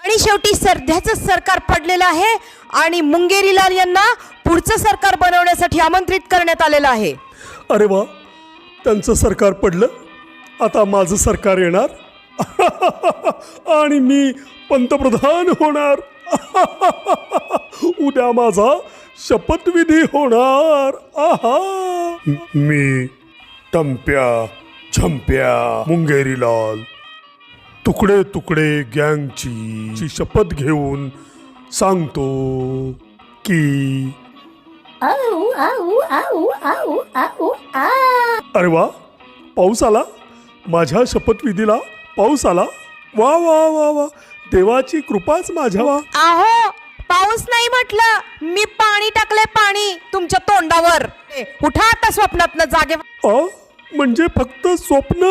आणि शेवटी सध्याचं सरकार पडलेलं आहे आणि मुंगेरीलाल यांना पुढचं सरकार बनवण्यासाठी आमंत्रित करण्यात आलेलं आहे. अरे वा, त्यांचं सरकार पडलं, आता माझं सरकार येणार आणि मी पंतप्रधान होणार. उद्या माझा शपथविधी होणार. आहा, मी टंप्या झंप्या मुंगेरीलाल तुकडे तुकडे गँगची शपथ घेऊन सांगतो की अरे वा, पाऊस आला. माझ्या शपथविधीला पाऊस आला. वा वा वा वा, देवाची कृपाच माझ्या. वा, आहो, पाऊस नाही म्हटलं, मी पाणी टाकले, पाणी तुमच्या तोंडावर. उठा आता स्वप्नातनं जागे. म्हणजे फक्त स्वप्न.